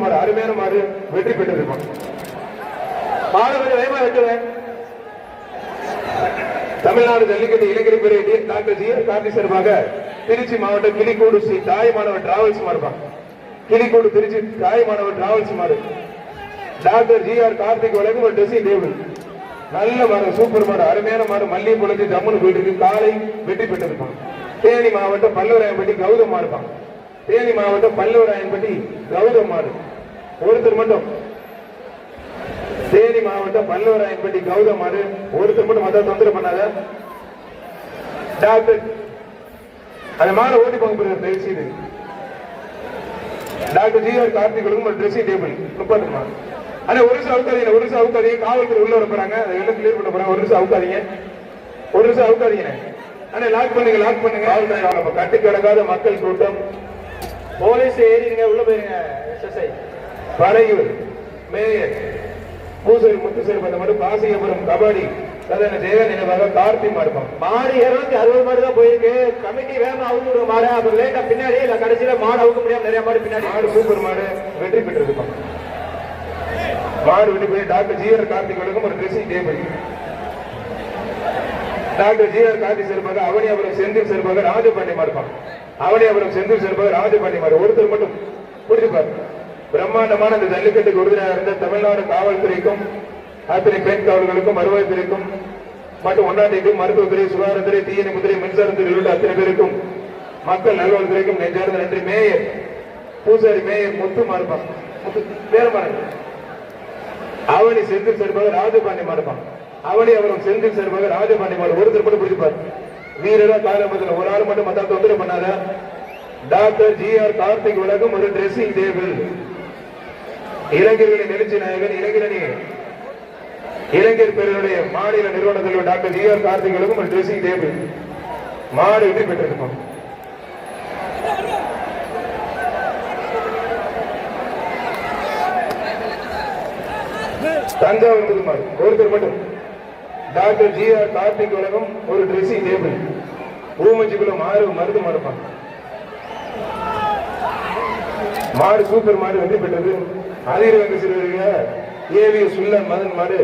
மாடு அருமையான மாடு வெற்றி பெற்றிருப்பான். மாடு கொஞ்சம் வேகமா வெட்டுவேன். தமிழ்நாடு ஜல்லிக்கட்டு இளைஞர் பிரிவு டாக்டர் ஜி ஆர் கார்த்தி சார்பாக திருச்சி மாவட்டம் கிளிக்கூடு ஸ்ரீ தாய்மானவர் டிராவல்ஸ் மாடுப்பான். கிளிக்கூடு திருச்சி தாய்மானவர் டிராவல்ஸ் மாடு டாக்டர் ஜி ஆர் கார்த்திக் வழங்கும் ஒரு ட்ரெஸ்ஸிங் டேபிள். நல்ல மாடு, சூப்பர் மாடு, அருமையான மாடு, மல்லி பொழுது ஜம்முன்னு போயிட்டு காலை வெற்றி பெற்றிருப்பான். தேனி மாவட்டம் பல்லவராயன்பட்டி கௌதம் மாடுப்பான். தேனி மாவட்டம் பல்லவராயன்பட்டி கௌதம் மாடு ஒருத்தர் மட்டும். தேனி மாவட்டம் பல்லவராயன்பட்டி கௌதம் மாடு ஒருத்தர் மட்டும் மத தொந்தரவு பண்ணாத. டாக்டர் அந்த மாடு ஓட்டி போங்க தயவுசெய்து. டாக்டர் ஜி ஆர் கார்த்திகளுக்கும் ஒரு ட்ரெஸ்ஸிங் டேபிள் 30 மாடு. ஆனா ஒரு நிமிஷம் அவுக்காதீங்க, ஒரு நிமிஷம் அவுக்காதீங்க. காவல்துறை உள்ள வர போறாங்க, அதை எல்லாம் கிளியர் பண்ண போறாங்க. ஒரு நிமிஷம் அவுக்காதீங்க, ஒரு நிமிஷம் அவுக்காதீங்க. ஆனா லாக் பண்ணுங்க, லாக் பண்ணுங்க. காவல்துறை கட்டு கிடக்காத மக்கள் கூட்டம். போலீஸ் ஏறிங்க, உள்ள போயிருங்க. எஸ்எஸ்ஐ பறையூர் மேயர் பூசரி முத்துசேரி பண்ண மட்டும் பாசியபுரம் கபாடி கதன ஜெய நினைவாக கார்த்தி மாடுப்பான். மாடு 260 மாடு தான் போயிருக்கு. கமிட்டி வேகமா அவுத்து மாடு, அப்புறம் லேட்டா பின்னாடி இல்ல கடைசியில மாடு அவுக்க முடியாம நிறைய மாடு பின்னாடி. மாடு சூப்பர் மாடு வெற்றி பெற்றிருப்பான். மாடு வெற்றி பெற்று டாக்டர் ஜி ஆர் கார்த்திக் வழங்கும் ஒரு dressing table. Doctor G R Karthik சார்பாக அவனியாபுரம் செந்தில் சார்பாக ராஜபாண்டி மாடுப்பான். அவனியாபுரம் செந்தில் சார்பாக ராஜபாண்டி மாடு ஒருத்தர் மட்டும் புரிஞ்சுப்பார். பிரம்மாண்டமான இந்த ஜல்லிக்கட்டுக்கு உறுதியாக இருந்த தமிழ்நாடு காவல்துறைக்கும் அத்தனை பெண் காவல்களுக்கும் வருவாய்த்துறைக்கும் மற்றும் ஒன்னாண்டிக்கும் மருத்துவத்துறை, சுகாதாரத்துறை, தீயணைப்புத்துறை, மின்சாரத்துறை உள்ள அத்தனை பேருக்கும் மக்கள் நல்வாழ்வுத்துறைக்கும் நெஞ்சார்ந்த நன்றி. மேயர் பூசாரி மேயர் முத்து மாறுப்பான். அவனி செந்தில் சார்பாக ராஜபாண்டி மாறுப்பான். அவனி அவரும் செந்தில் சார்பாக ராஜபாண்டி மாடு ஒருத்தர் மட்டும் பிடிப்பார். வீரரா காலம்பத்தில் ஒரு ஆள் மட்டும் மத்த தொந்தரவு பண்ணாத. டாக்டர் ஜி ஆர் கார்த்திக் வழங்கும் ஒரு ட்ரெஸ்ஸிங் டேபிள். இளைஞர்களின் எழுச்சி நாயகன் இளைஞரணி இளைஞர் பேருடைய மாநில நிறுவன தலைவர் டாக்டர் ஜி ஆர் கார்த்திக் வழங்கும் ஒரு ட்ரெஸ்ஸிங் டேபிள். மாடு வெற்றி பெற்றிருக்கும். தஞ்சாவூர் புதுமாடு ஒருத்தர் மட்டும். டாக்டர் ஜி ஆர் கார்த்திக் வழங்கும் ஒரு ட்ரெஸ்ஸிங் டேபிள். ஊமஞ்சிக்குளம் மருந்து மாடுப்பான். மாடு சூப்பர் மாடு வெற்றி பெற்றது. அதிரங்க சிறுவருங்க ஏவி சுல்லன் மதன் மாடு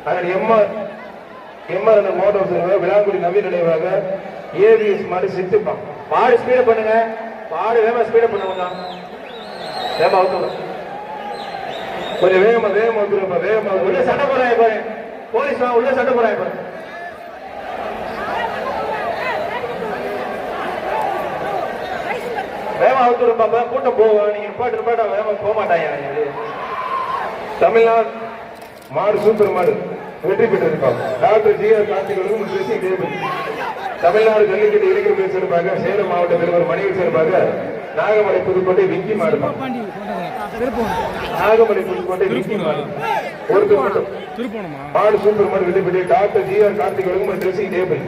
அதன் எம்ஆர் மோட்டார் சிறுவர் விளாங்குடி நவீன நினைவாக ஏவிஎஸ் மாடு சித்துப்பான். மாடு ஸ்பீட பண்ணுங்க, மாடு வேகமா ஸ்பீட பண்ணுங்க. வேகமா அவுக்கணும், கொஞ்சம் வேகமா வேகமா அவுக்கணும். வேகமா உள்ள சண்டை போறாங்க பாரு, போலீஸ் உள்ள சண்டை போறாங்க பாரு. வேகமா அவுத்துரும் பாப்பா, கூட்டம் போவோம். நீங்க பாட்டு வேகமா போக மாட்டாங்க. தமிழ்நாடு மாடு சூப்பர் மாடு வெற்றி பெற்றிருப்பாங்க. டாக்டர் ஜி ஆர் கார்த்திகளுக்கும் ட்ரெஸ்ஸிங் டேபிள். தமிழ்நாடு ஜல்லிக்கட்டு இளைஞர்கள் சார்பாக சேலம் மாவட்ட தலைவர் மணிகள் சார்பாக நாகமலை புதுக்கோட்டை விக்கி மாடுப்பான். நாகமலை புதுக்கோட்டை விக்கி மாடு ஒருத்தர் மட்டும். மாடு சூப்பர் மாடு வெற்றி பெற்று டாக்டர் ஜி ஆர் கார்த்திகளுக்கும் ட்ரெஸ்ஸிங் டேபிள்.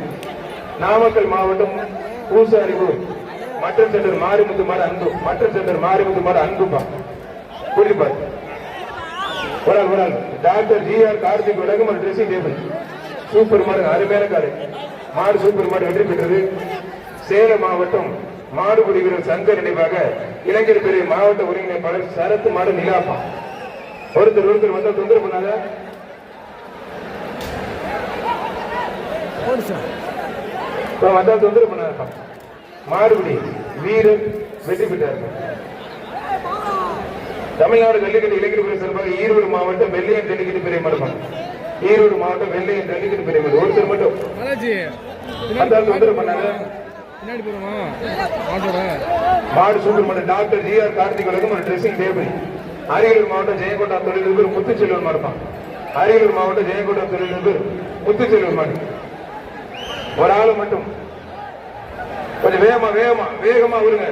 நாமக்கல் மாவட்டம் பூசாரிபூர் மட்டன் சென்டர் மாரிமுத்து மாடு அன்பு. மட்டன் சென்டர் மாரிமுத்து மாடு அன்புப்பா புரியுப்பார். ஒரு ஆள் டாக்டர் ஜி ஆர் கார்த்திக் வழங்கும் ஒரு ட்ரெஸ்ஸிங் டேபிள். சூப்பர் மாடு அருமையான காடு. மாடு சூப்பர் மாடு வெற்றி பெற்றது. சேலம் மாவட்டம் மாடுபிடி வீரர் சங்கர் நினைவாக இளைஞர் பிரிவு மாவட்ட ஒருங்கிணைப்பாளர் சரத்து மாடு நிலாப்பா. ஒருத்தர் வந்தா தொந்தரவு பண்ணாத. வந்தா தொந்தரவு பண்ணாத. மாடுபிடி வீரர் வெற்றி பெற்றார்கள். தமிழ்நாடு ஜல்லிக்கட்டு இளைஞர் பிரிவு சார்பாக ஈரோடு மாவட்டம் வெள்ளையன் ஜல்லிக்கட்டு பிரிவு மடுப்பான். ஈரோடு மாவட்டம் வெள்ளையன் ஜல்லிக்கட்டு பிரிவு ஒருத்தர் மட்டும் தொந்தரவு பண்ணாங்க. மாடு சூப்பர் மாடு டாக்டர் ஜி ஆர் கார்த்திக் வழங்கும் ஒரு ட்ரெஸ்ஸிங் டேபிள். அரியலூர் மாவட்டம் ஜெயங்கோட்டா தொழிலதிபர் முத்துச்செல்வன் மாடுப்பான். அரியலூர் மாவட்டம் ஜெயங்கோட்டா தொழிலதிபர் முத்துச்செல்வன் மாடு ஒரு ஆளு மட்டும். கொஞ்சம் வேகமா விடுங்க.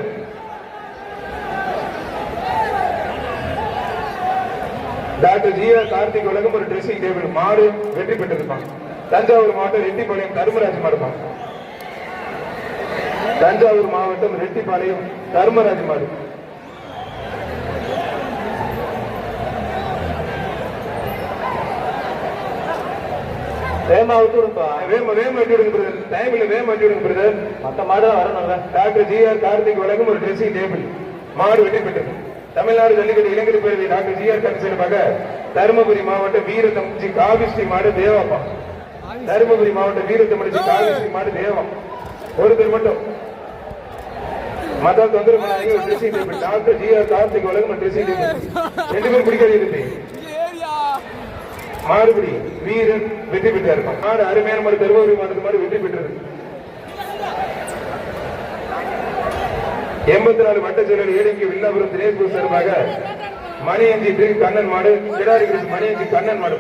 டாக்டர் ஜி ஆர் கார்த்திக் வழங்கும் ஒரு ட்ரெஸ்ஸிங் டேபிள். மாடு வெற்றி பெற்றிருப்பான். தஞ்சாவூர் மாவட்டம் ரெட்டிப்பாளையம் தர்மராஜ் மாடுப்பான். தஞ்சாவூர் மாவட்டம் ரெட்டிப்பாளையம் தர்மராஜ் மாடு. வேகமா விட்டு விடுப்பா, வேகமா வெட்டி விடுங்க பிரதர். டைம்ல வேகமா வெட்டி விடுங்க பிரதர். மத்த மாடு தான் வரணும். டாக்டர் ஜி ஆர் கார்த்திக் வழங்கும் ஒரு ட்ரெஸ்ஸிங் டேபிள். மாடு வெட்டி பெற்றது. தமிழ்நாடு ஜல்லிக்கட்டு இளைஞர் பேரவை டாக்டர் ஜி ஆர் கருசனமாக தருமபுரி மாவட்டம் வீரத்தமிழ்ச்சி காவிஸ்ரீ மாடு தேவாப்பா. தருமபுரி மாவட்டம் வீரத்தமிழ்ச்சி காவிஸ்ரீ மாடு தேவம். ஒருத்தர் மட்டும் மத தொந்தரவு பண்ணாதீங்க. Dressing table doctor G R Karthik உலகம் ட்ரெஸ்ஸிங் டேபிள் 2 பேர் பிடிக்காது இருக்கு. மாறுபடி வீரன் வெற்றி பெற்றார். மாடு அருமையான மாடு தருமபுரி மாவட்டத்து மாடு வெற்றி பெற்றது. 84 வட்ட செயலர் ஏடிக்கு வில்லாபுரம் தினேஷ் சார்பாக மணியஞ்சி கண்ணன் மாடு கிடாரி மணியஞ்சி கண்ணன் மாடு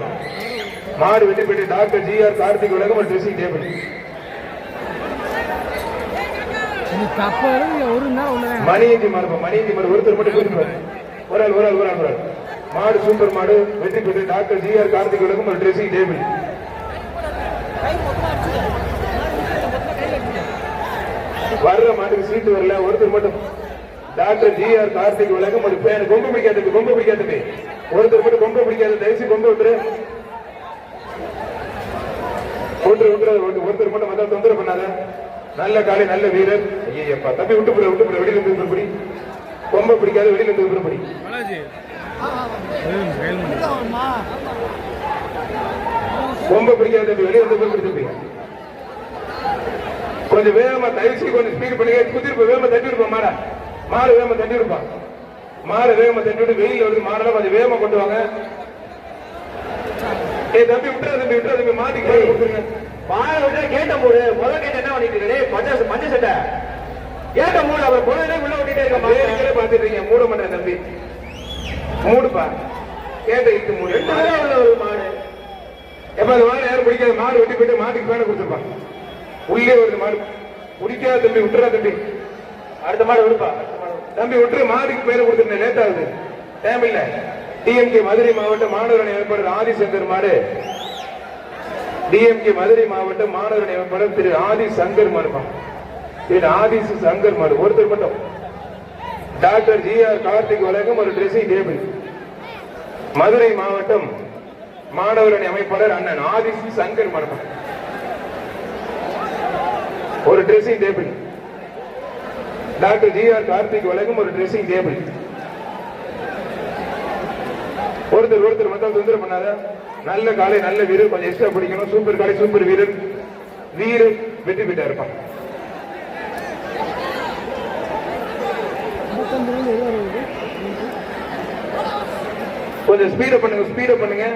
மாடு வெற்றி பெற்று டாக்டர் ஜி ஆர் கார்த்திக் உலகம் ட்ரெஸ்ஸிங் டேபிள். மணியஞ்சி மாடு மணியஞ்சி மாடு ஒருத்தர் மட்டும் கொடுத்துருவாரு. ஒரு ஆள் மாடு சூப்பர் மாடு வெற்றி பெற்று டாக்டர் ஜி ஆர் கார்த்திக் உலகம் ஒரு ட்ரெஸ்ஸிங் டேபிள். வர்ற மாட்டுக்கு சீட்டு வரல. ஒருத்தர் மட்டும் டாக்டர் ஜி ஆர் கார்த்திக் உலகம் ஒரு பேர். கொம்பு பிடிக்காது ஒருத்தர் மட்டும் கொம்பு பிடிக்காது. தயவுசு கொம்பு விட்டுரு. ஒருத்தர் மட்டும் மத்த தொந்தரவு பண்ணாத. நல்ல காலை நல்ல வீரர். ஐயப்பா தம்பி விட்டு வெளியில இருந்து கொம்பை பிடிக்காது. வெளியில இருந்து படி கொம்பை பிடிக்காது. தம்பி வெளியில இருந்து பிடிச்சிருப்பீங்க. கொஞ்சம் வேகமா தயவுசி கொஞ்சம் ஸ்பீட் பண்ணி குதிருப்ப வேகமா தட்டி விடுப்பா. மாடு வேகமா தட்டி விடுப்பான். மாடு வேகமா தட்டி விட்டு வெயில் வருது. மாடெல்லாம் கொஞ்சம் வேகமா கொண்டு வாங்க. தம்பி விட்டுற மாட்டிக்கு கொடுத்துருங்க. மாடு விட்டு கேட்ட மூடு. முதல் கேட்ட என்ன பண்ணிட்டு பஞ்ச சட்டை கேட்ட மூடு. அவர் பொருளே உள்ள ஓட்டிட்டே இருக்க பாத்துட்டு இருக்கீங்க. மூட மாட்டேன் தம்பி. மூடுப்பா. கேட்ட இட்டு மூடு. 2 பேரா உள்ள ஒரு மாடு. எப்ப அந்த மாடு யாரும் பிடிக்காது. மாடு வெட்டி போயிட்டு மாட்டுக்கு பேனை கொடுத்துருப்பான். உள்ளே வருது மாடு. பிடிக்காத தம்பி விட்டுறா தம்பி. அடுத்த மாடு விடுப்பா. தம்பி விட்டுரு. மாடுக்கு பேரை கொடுத்துருந்தேன். லேட் ஆகுது. டைம் இல்ல. டிஎம்கே மதுரை மாவட்டம் மாணவர் ஏற்பாடு ஆதிசங்கர் மாடு. டிஎம்கே மதுரை மாவட்டம் மாணவர் ஏற்பாடு திரு ஆதி சங்கர் மாடுப்பா. திரு ஆதி சங்கர் மாடு. ஒருத்தர் மட்டும் டாக்டர் ஜி ஆர் கார்த்திக் உலகம் ஒரு ட்ரெஸ்ஸிங் டேபிள். மதுரை மாவட்டம் மாணவர் அமைப்பாளர் அண்ணன் ஆதி சங்கர் மாடுப்பா. ஒரு dressing table. Doctor G R Karthik உலகம் ஒரு ட்ரெஸ்ஸிங் டேபிள். ஒருத்தர் மத்தம் தொந்தரவு பண்ணாத. நல்ல காலை நல்ல வீரர். கொஞ்சம் எக்ஸ்ட்ரா பிடிக்கணும். சூப்பர் காலை சூப்பர் வீரர் வெற்றி பெற்றா இருப்பான். கொஞ்சம் ஸ்பீட பண்ணுங்க.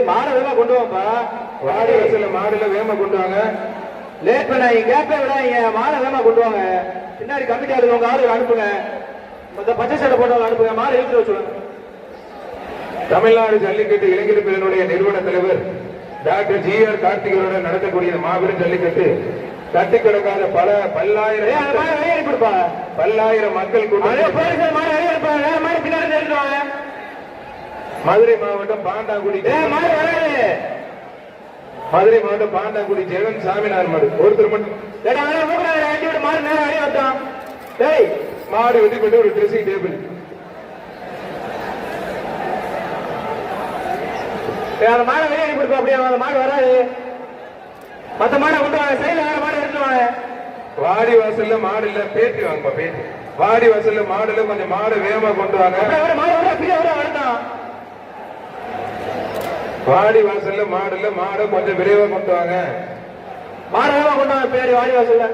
மாட வேகமா கொண்டு வாப்பா. வாடி வசல மாடுல வேகமா கொண்டு வாங்க. லேட் பண்ண கேப்பே விடாதீங்க. மாட வேகமா கொண்டு வாங்க. பின்னாடி கமிட்டி ஆளு உங்க ஆளு அனுப்புங்க. பச்சை சட்டை போட்டவங்க அனுப்புங்க. மாடு எழுத்து வச்சுருவாங்க. தமிழ்நாடு ஜல்லிக்கட்டு இளைஞர் பிரிவினுடைய நிறுவன தலைவர் டாக்டர் ஜி ஆர் கார்த்திகருடன் நடத்தக்கூடிய மாபெரும் ஜல்லிக்கட்டு தட்டி கிடக்காத பல்லாயிரம் மக்கள் மதுரை மாவட்டம் பாண்டாங்குடி ஜெகன் சாமினார் மாடு. ஒருத்தர் மட்டும் மாடு வெட்டி போட்டு ஒரு ட்ரெஸ்ஸிங் டேபிள். மாடை வெளியே கொடுப்போம். அப்படியே அந்த மாடு வராது. மத்த மாடை கொண்டு வாங்க. சைடுல வேற மாடு எடுத்துவாங்க. வாடி வாசல்ல மாடு இல்ல. பேட்டி வாங்கப்பா. பேட்டி வாடி வாசல்ல மாடு இல்ல. கொஞ்சம் மாடு வேகமா கொண்டு வாங்க. வாடி வாசல்ல மாடு இல்ல. மாடு கொஞ்சம் விரைவா கொண்டு வாங்க. மாடு வேகமா கொண்டு வாங்க. பேரு வாடி வாசல்ல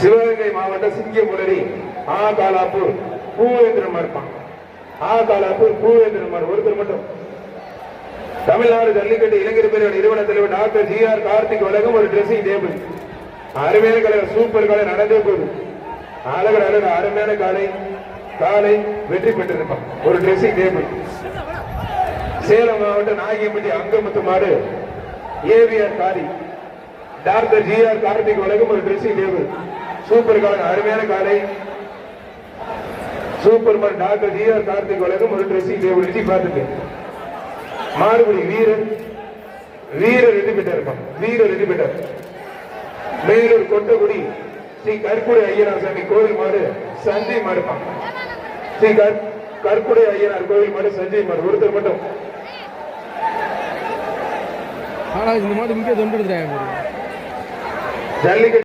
சிவகங்கை மாவட்டம் சிங்கமுலரி ஆகாலாப்பூர் பூவேந்திரன் இருப்பான். ஆகாலாப்பூர் பூவேந்திரன் ஒருத்தர் மட்டும் தமிழ்நாடு ஜல்லிக்கட்டு இளைஞர் பிரிவு நிறுவன தலைவர் டாக்டர் ஜி ஆர் கார்த்திக் உலகம் ஒரு ட்ரெஸ்ஸிங் டேபிள். அருமையான கலை சூப்பர் காலை நடந்தே போகுது. அழகு அருமையான காலை வெற்றி பெற்றிருப்பான். ஒரு ட்ரெஸ்ஸிங் டேபிள். சேலம் மாவட்டம் நாகியம்பட்டி அங்கமுத்து மாடு ஏவிஆர் காரி டாக்டர் ஜி ஆர் கார்த்திக் உலகம் ஒரு ட்ரெஸ்ஸிங் டேபிள். சூப்பர் காலை அருமையான காலை சூப்பர் மாடு டாக்டர் ஜி ஆர் கார்த்திக் உலகம் ஒரு ட்ரெஸ்ஸிங் டேபிள். வெற்றி பார்த்துட்டு மாறுபடி வீரர் வெற்றி பெற்றார். மேலூர் கொட்டகுடி ஸ்ரீ கற்குடை ஐயனார் சாமி கோவில் மாடு சஞ்சய் மாடுப்பான். ஸ்ரீ கற்குடை ஐயனார் கோவில் மாடு சஞ்சய் மாடு ஒருத்தர் மட்டும். ஆனா இந்த மாடு இங்கே தொண்டு எடுத்துறாங்க. ஜல்லிக்கட்டு